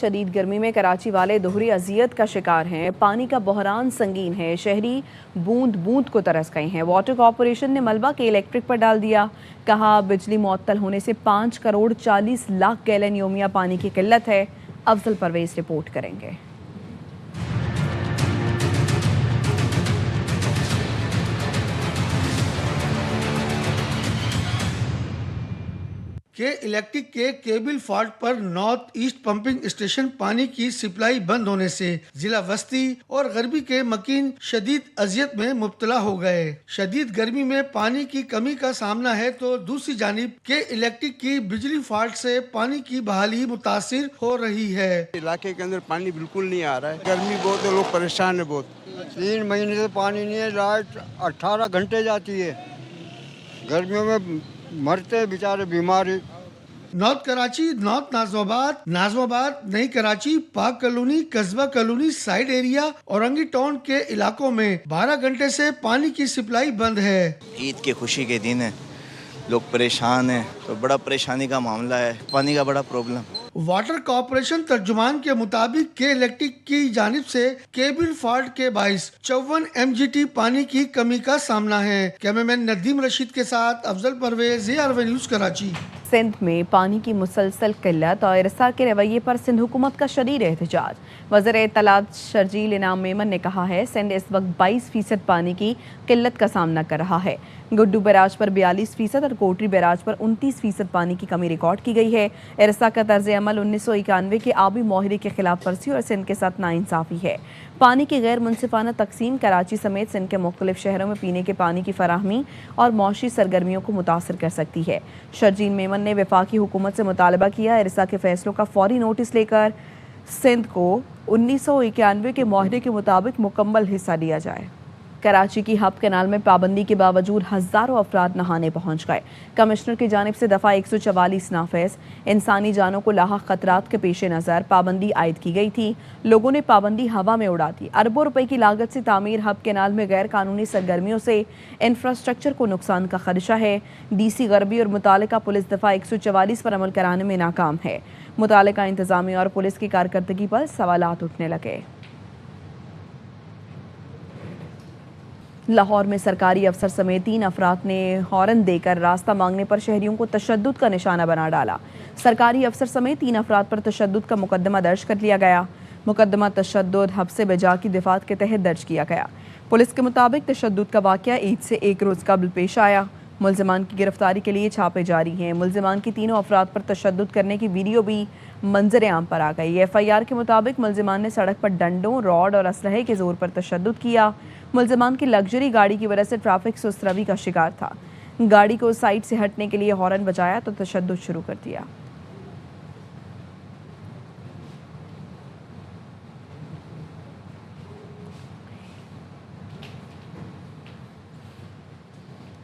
शदीद गर्मी में कराची वाले दोहरी अजियत का शिकार हैं। पानी का बहरान संगीन है। शहरी बूंद बूंद को तरस गए हैं। वाटर कॉरपोरेशन ने मलबा के इलेक्ट्रिक पर डाल दिया। कहा बिजली मुअत्तल होने से 5 करोड़ 40 लाख गैलन योमिया पानी की किल्लत है। अफजल परवेज रिपोर्ट करेंगे। के इलेक्ट्रिक के केबल फॉल्ट पर नॉर्थ ईस्ट पंपिंग स्टेशन पानी की सप्लाई बंद होने से जिला वस्ती और गरबी के मकीन शदीद अजियत में मुब्तला हो गए। शदीद गर्मी में पानी की कमी का सामना है तो दूसरी जानिब के इलेक्ट्रिक की बिजली फॉल्ट से पानी की बहाली मुतासिर हो रही है। इलाके के अंदर पानी बिल्कुल नहीं आ रहा है। गर्मी बहुत है, लोग परेशान है बहुत। 3 महीने से पानी नहीं है। लाइट 18 घंटे जाती है। गर्मियों में मरते हैं बेचारे बीमारी। नॉर्थ कराची, नॉर्थ नाजमाबाद, नई कराची, पाक कॉलोनी, कस्बा colony, side area, Orangi town के इलाकों में 12 घंटे से पानी की सप्लाई बंद है। ईद की खुशी के दिन है, लोग परेशान हैं, तो बड़ा परेशानी का मामला है, पानी का बड़ा प्रॉब्लम। वाटर कॉरपोरेशन तर्जुमान के मुताबिक के इलेक्ट्रिक की जानिब से केबल फॉल्ट के बाइस 54 MGT पानी की कमी का सामना है। कैमरामैन नदीम रशीद के साथ अफजल परवेज, ARV न्यूज़ कराची। सिंध में पानी की मुसलसल किल्लत और इरसा के रवैये पर सिंध हुकूमत का शदीद एहतजाज। वज़ीर इत्तलात शर्जील इनाम मेमन ने कहा है सिंध इस वक्त 22% पानी की किल्लत का सामना कर रहा है। गुड्डू बैराज पर 42% और कोटरी बैराज पर 29% पानी की कमी रिकॉर्ड की गई है। इरसा का तर्ज अमल 1991 के आबी माहिरे के खिलाफ वर्जी और सिंध के साथ नाइंसाफ़ी है। पानी की गैर मुनसिफाना तकसीम कराची समेत सिंध के मुख्तलिफ शहरों में पीने के पानी की फराहमी और मौशी सरगर्मियों को मुतासर कर सकती है। शर्जील मेमन ने वफाकी हुकूमत से मुतालबा किया इरसा के फैसलों का फौरी नोटिस लेकर सिंध को 1991 के माहिरे के मुताबिक मुकम्मल हिस्सा दिया जाए। कराची की हब कैनाल में पाबंदी के बावजूद हज़ारों अफराद नहाने पहुंच गए। कमिश्नर की जानिब से दफ़ा 144 नाफिज। इंसानी जानों को लाहक खतरात के पेश नज़र पाबंदी आयद की गई थी। लोगों ने पाबंदी हवा में उड़ा दी। अरबों रुपए की लागत से तामीर हब कैनाल में गैर कानूनी सरगर्मियों से इंफ्रास्ट्रक्चर को नुकसान का खदशा है। DC गरबी और मुतालिका पुलिस दफ़ा 144 पर अमल कराने में नाकाम है। मुतालिका इंतजामिया और पुलिस की कारकर्दगी पर सवालात उठने लगे। लाहौर में सरकारी अफसर समेत 3 अफराद ने हॉर्न देकर रास्ता मांगने पर शहरियों को तशद्दुद का निशाना बना डाला। सरकारी अफसर समेत 3 अफराद पर तशद्दुद का मुकदमा दर्ज कर लिया गया। मुकदमा तशद्दुद हब्से बेजा की दिफात के तहत दर्ज किया गया। पुलिस के मुताबिक तशद्दुद का वाक़या ईद से 1 रोज़ कबल पेश आया। मुल्ज़िमान की गिरफ्तारी के लिए छापे जारी हैं। मुल्ज़िमान की तीनों अफराद पर तशद्दुद करने की वीडियो भी मंजर आम पर आ गई। FIR के मुताबिक मुल्ज़िमान ने सड़क पर डंडों, रॉड और असलहे के जोर पर तशद्दुद किया। मुल्ज़िमान की लग्जरी गाड़ी की वजह से ट्रैफिक सुस्तरवी का शिकार था। गाड़ी को साइड से हटने के लिए हॉर्न बजाया तो तशद्दुद शुरू कर दिया।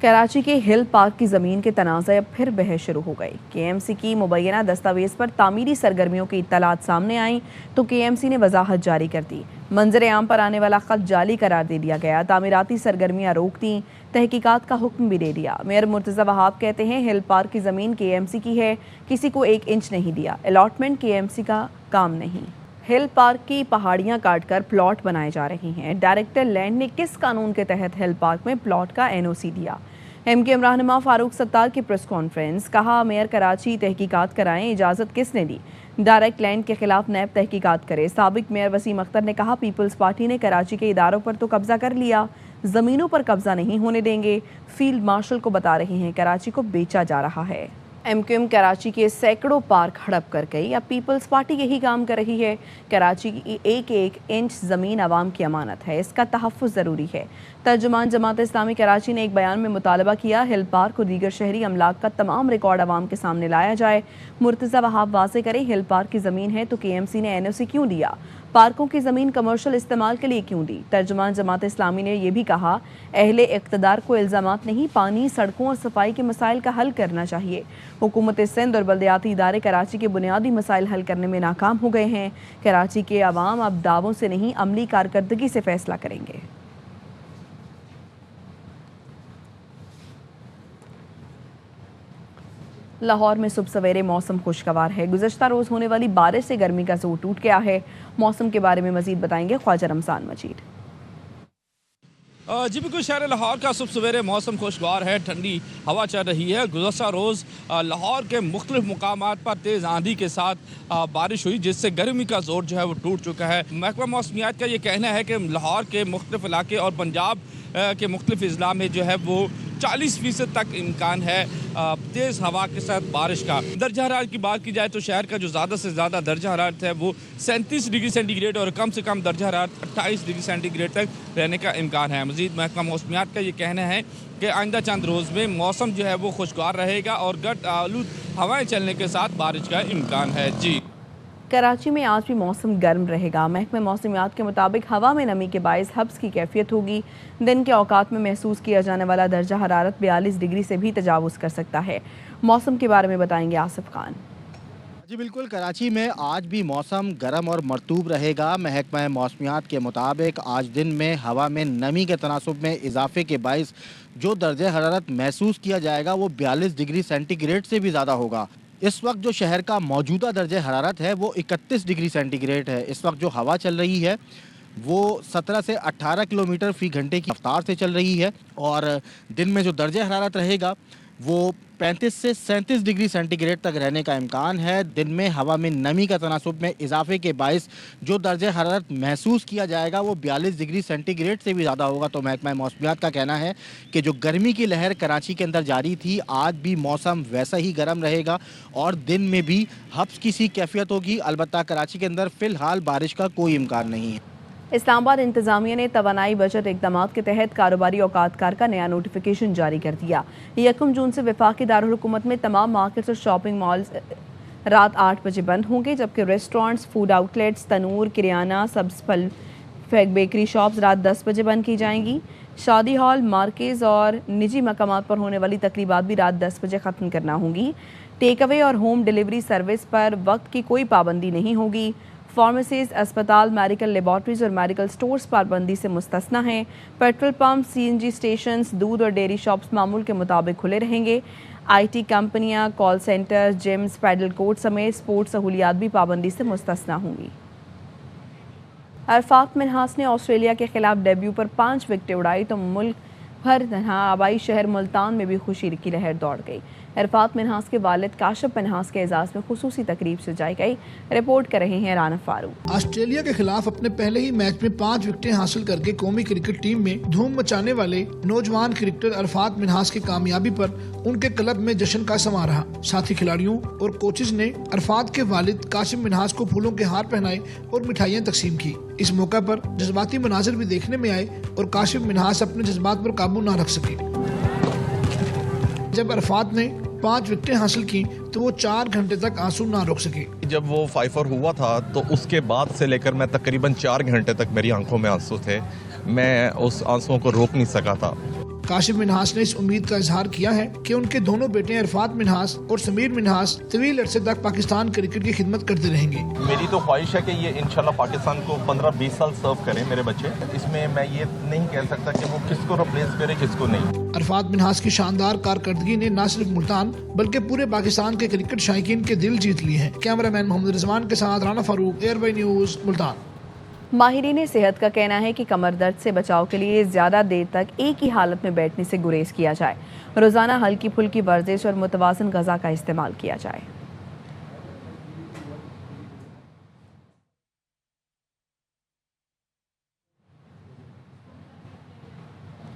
कराची के हिल पार्क की ज़मीन के तनाज़े अब फिर बहस शुरू हो गई। KMC की मुबैना दस्तावेज़ पर तामीरी सरगर्मियों की इत्तलात सामने आई तो KMC ने वजाहत जारी कर दी। मंजर आम पर आने वाला ख़त जाली करार दे दिया गया। तामीराती सरगर्मियाँ रोक दी। तहकीकात का हुक्म भी दे दिया। मेयर मुर्तज़ा वहाब कहते हैं हिल पार्क की ज़मीन KMC की है, किसी को 1 इंच नहीं दिया। अलॉटमेंट KMC का काम नहीं। हिल पार्क की पहाड़ियां काटकर प्लॉट बनाए जा रही हैं। डायरेक्टर लैंड ने किस कानून के तहत हिल पार्क में प्लॉट का NOC दिया? MKM रहनुमा फारूक सत्तार की प्रेस कॉन्फ्रेंस। कहा मेयर कराची तहकीकात कराएं, इजाज़त किसने दी? डायरेक्ट लैंड के खिलाफ नैब तहकीकात करे। साबिक मेयर वसीम अख्तर ने कहा पीपल्स पार्टी ने कराची के इदारों पर तो कब्जा कर लिया, ज़मीनों पर कब्जा नहीं होने देंगे। फील्ड मार्शल को बता रहे हैं कराची को बेचा जा रहा है। MKM कराची के सैकड़ों पार्क हड़प कर गई। अब पीपल्स पार्टी यही काम कर रही है। कराची की एक इंच ज़मीन आवाम की अमानत है, इसका तहफ़्फ़ुज़ ज़रूरी है। तर्जुमान जमात इस्लामी कराची ने एक बयान में मुतालबा किया हिल पार्क और दीगर शहरी अमलाक का तमाम रिकॉर्ड आवाम के सामने लाया जाए। मुर्तज़ा वहाब वाज़े करें हिल पार्क की ज़मीन है तो KMC ने NOC क्यों दिया? पार्कों की ज़मीन कमर्शियल इस्तेमाल के लिए क्यों दी? तर्जुमान जमात इस्लामी ने यह भी कहा अहले इक़्तिदार को इल्ज़ामात नहीं, पानी, सड़कों और सफाई के मसाइल का हल करना चाहिए। हुकूमत सिंध और बल्दियाती इदारे कराची के बुनियादी मसाइल हल करने में नाकाम हो गए हैं। कराची के अवाम अब दावों से नहीं अमली कारकर्दगी से फैसला करेंगे। लाहौर में सुबह सवेरे मौसम खुशगवार है। गुज़श्ता रोज़ होने वाली बारिश से गर्मी का जोर टूट गया है। मौसम के बारे में मजीद बताएंगे ख्वाजा रमज़ान मजीद। जी बिल्कुल, शहर लाहौर का सुबह सवेरे मौसम खुशगवार है, ठंडी हवा चल रही है। गुज़श्ता रोज़ लाहौर के मुख्तलिफ मुकामात पर तेज़ आंधी के साथ बारिश हुई, जिससे गर्मी का जोर जो है वो टूट चुका है। महकमा मौसमियात का ये कहना है कि लाहौर के मुख्तलिफ इलाके और पंजाब के मुख्तलिफ अजला में जो है वो 40% तक इम्कान है तेज़ हवा के साथ बारिश का। दर्जा हरारत की बात की जाए तो शहर का जो ज़्यादा से ज़्यादा दर्जा हरारत है वो 37 डिग्री सेंटीग्रेड और कम से कम दर्जा हरारत 28 डिग्री सेंटीग्रेड तक रहने का इम्कान है। मज़ीद महकमा मौसमियात का ये कहना है कि आइंदा चंद रोज़ में मौसम जो है वो खुशगवार रहेगा और गर्द आलूद हवाएँ चलने के साथ बारिश का इम्कान है। जी, कराची में आज भी मौसम गर्म रहेगा। महकमे मौसमियात के मुताबिक हवा में नमी के बायस हब्स की कैफियत होगी। दिन के औकात में महसूस किया जाने वाला दर्जा हरारत 42 डिग्री से भी तजावुज़ कर सकता है। मौसम के बारे में बताएंगे आसिफ खान। जी बिल्कुल, कराची में आज भी मौसम गर्म और मरतूब रहेगा। महकमा मौसमियात के मुताबिक आज दिन में हवा में नमी के तनासुब में इजाफे के बायस जो दर्जा हरारत महसूस किया जाएगा वो 42 डिग्री सेंटीग्रेड से भी ज़्यादा होगा। इस वक्त जो शहर का मौजूदा दर्जा हरारत है वो 31 डिग्री सेंटीग्रेड है। इस वक्त जो हवा चल रही है वो 17 से 18 किलोमीटर फी घंटे की रफ्तार से चल रही है और दिन में जो दर्जा हरारत रहेगा वो 35 से 37 डिग्री सेंटीग्रेड तक रहने का इम्कान है। दिन में हवा में नमी का तनासुब में इजाफे के बायस जो दर्जा हरारत महसूस किया जाएगा वो 42 डिग्री सेंटीग्रेड से भी ज़्यादा होगा। तो महकमा मौसमियात का कहना है कि जो गर्मी की लहर कराची के अंदर जारी थी, आज भी मौसम वैसा ही गर्म रहेगा और दिन में भी हब्स की सी कैफियत होगी। अलबत्ता कराची के अंदर फ़िलहाल बारिश का कोई इम्कान नहीं है। इस्लामाबाद इंतजामिया ने तवानाई बजट इकदाम के तहत कारोबारी औकात कार का नया नोटिफिकेशन जारी कर दिया। 1 जून से वफाकी दारुल हुकूमत में तमाम मार्केट्स और शॉपिंग मॉल्स रात 8 बजे बंद होंगे, जबकि रेस्टोरेंट्स, फूड आउटलेट्स, तनूर, किराना, सब्ज़ फल, बेकरी शॉप्स रात 10 बजे बंद की जाएंगी। शादी हॉल, मार्केज़ और निजी मकामात पर होने वाली तकरीबात भी रात 10 बजे ख़त्म करना होंगी। टेक अवे और होम डिलीवरी सर्विस पर वक्त की कोई पाबंदी नहीं होगी। फार्मेसीज, अस्पताल, मेडिकल लेबॉर्ट्रीज और मेडिकल स्टोर्स पाबंदी से मुस्तस्ना हैं। पेट्रोल पंप, CNG स्टेशंस, दूध और डेयरी शॉप्स मामूल के मुताबिक खुले रहेंगे। IT कंपनियां, call centre, gyms, padel court समेत स्पोर्ट्स सहूलियात भी पाबंदी से मुस्तस्ना होंगी। अरफात मिन्हास ने ऑस्ट्रेलिया के खिलाफ डेब्यू पर 5 विकेटें उड़ाई तो मुल्क भर आबाई शहर मुल्तान में भी खुशी की लहर दौड़ गई। अरफात मिन्हास के वालिद काशिफ मिन्हास के एजाज़ में खुसूसी तकरीब सजाई गई। रिपोर्ट कर रहे हैं राना फारूक। ऑस्ट्रेलिया के खिलाफ अपने पहले ही मैच में 5 विकेटें हासिल करके कौमी क्रिकेट टीम में धूम मचाने वाले नौजवान क्रिकेटर अरफात मिन्हास की कामयाबी पर उनके क्लब में जश्न का समा रहा। साथी खिलाड़ियों और कोचेज ने अरफात के वालिद काशिफ मिन्हास को फूलों के हार पहनाए और मिठाइयाँ तकसीम की। इस मौका पर जज्बाती मनाजिर भी देखने में आए और काशिफ मिन्हास अपने जज्बात पर काबू न रख सके। जब अरफात ने 5 विकेटें हासिल की तो वो 4 घंटे तक आंसू ना रोक सके। जब वो 5 और हुआ था तो उसके बाद से लेकर मैं तकरीबन 4 घंटे तक मेरी आंखों में आंसू थे। मैं उस आंसुओं को रोक नहीं सका था। काशिफ मिन्हास ने इस उम्मीद का इजहार किया है कि उनके दोनों बेटे अरफात मिन्हास और समीर मिन्हास तवील अरसे तक पाकिस्तान क्रिकेट की खिदमत करते रहेंगे। मेरी तो ख्वाहिश है कि ये इंशाल्लाह पाकिस्तान को 15-20 साल सर्व करें मेरे बच्चे। इसमें मैं ये नहीं कह सकता कि वो किसको रिप्लेस करे किसको नहीं। अरफात मिन्हास की शानदार कारकर्दगी ने न सिर्फ मुल्तान बल्कि पूरे पाकिस्तान के क्रिकेट शायकीन के दिल जीत लिए हैं। कैमरामैन मोहम्मद रिजवान के साथ राना फारूक, एयरवाई न्यूज़, मुल्तान। माहिरीन सेहत का कहना है कि कमर दर्द से बचाव के लिए ज़्यादा देर तक एक ही हालत में बैठने से गुरेज किया जाए। रोज़ाना हल्की फुल्की वर्जिश और मुतवाज़िन ग़िज़ा का इस्तेमाल किया जाए।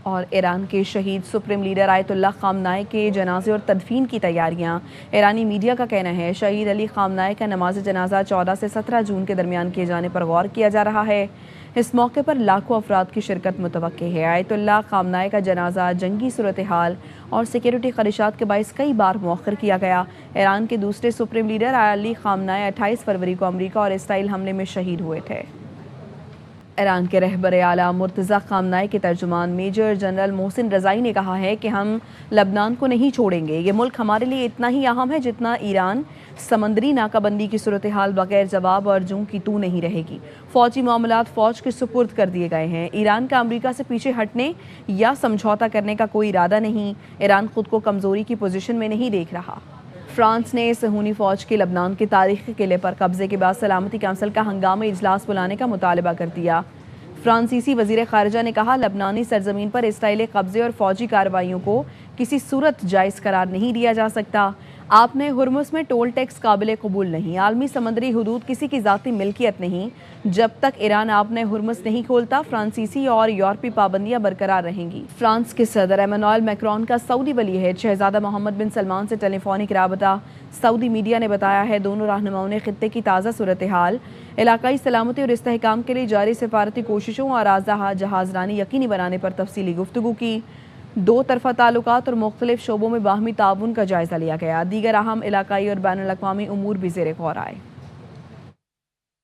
और ईरान के शहीद सुप्रीम लीडर आयतुल्लाह ख़ामनाई के जनाजे और तदफीन की तैयारियां। ईरानी मीडिया का कहना है शहीद अली ख़ामनाई का नमाज जनाजा 14 से 17 जून के दरमियान किए जाने पर गौर किया जा रहा है। इस मौके पर लाखों अफराद की शिरकत मुतवक्के है। आयतुल्लाह ख़ामनाई का जनाजा जंगी सूरत हाल और सिक्योरिटी खदशात के बायस कई बार मौखर किया गया। ईरान के दूसरे सुप्रीम लीडर अली ख़ामनाई 28 फरवरी को अमरीका और इसराइल हमले में शहीद हुए थे। ईरान के रहबर आला मुर्तज़ा ख़ामनाई के तर्जुमान मेजर जनरल मोहसिन रज़ाई ने कहा है कि हम लबनान को नहीं छोड़ेंगे। ये मुल्क हमारे लिए इतना ही अहम है जितना ईरान। समंदरी नाकाबंदी की सूरत हाल बगैर जवाब और जूं की तू नहीं रहेगी। फ़ौजी मामलात फ़ौज के सुपुर्द कर दिए गए हैं। ईरान का अमरीका से पीछे हटने या समझौता करने का कोई इरादा नहीं। ईरान खुद को कमज़ोरी की पोजीशन में नहीं देख रहा। फ्रांस ने सहूनी फौज के लबनान के तारीखी किले पर कब्जे के बाद सलामती काउंसिल का हंगामी इजलास बुलाने का मुतालबा कर दिया। फ्रांसीसी वजीर खारजा ने कहा, लबनानी सरजमीन पर इसराइली कब्जे और फौजी कार्रवाइयों को किसी सूरत जायज़ करार नहीं दिया जा सकता। आपने हुर्मुस में टोल टैक्स काबिल कबूल नहीं। आलमी समंदरी हुदूद किसी की ज़ाती मिल्कियत नहीं। जब तक ईरान आपने हुर्मुस नहीं खोलता, फ्रांसीसी और यूरोपीय पाबंदियां बरकरार रहेंगी। फ्रांस के सदर एमानुएल मैक्रोन का सऊदी वली अहद शहजादा मोहम्मद बिन सलमान से टेलीफोनिक राबता। सऊदी मीडिया ने बताया है, दोनों रहनुमाओं ने खित्ते की ताज़ा सूरत हाल, इलाकाई सलामती और इस्तेहकाम के लिए जारी सिफारती कोशिशों और आज़ाद जहाज़रानी यकीनी बनाने पर तफसीली गुफ्तगू की। दो तरफा ताल्लुकात और मुख्तलिफ शोबों में बाहमी ताउन का जायज़ा लिया गया। दीगर अहम इलाकाई और बैनुल अक़वामी उमूर भी ज़ेर गौर आए।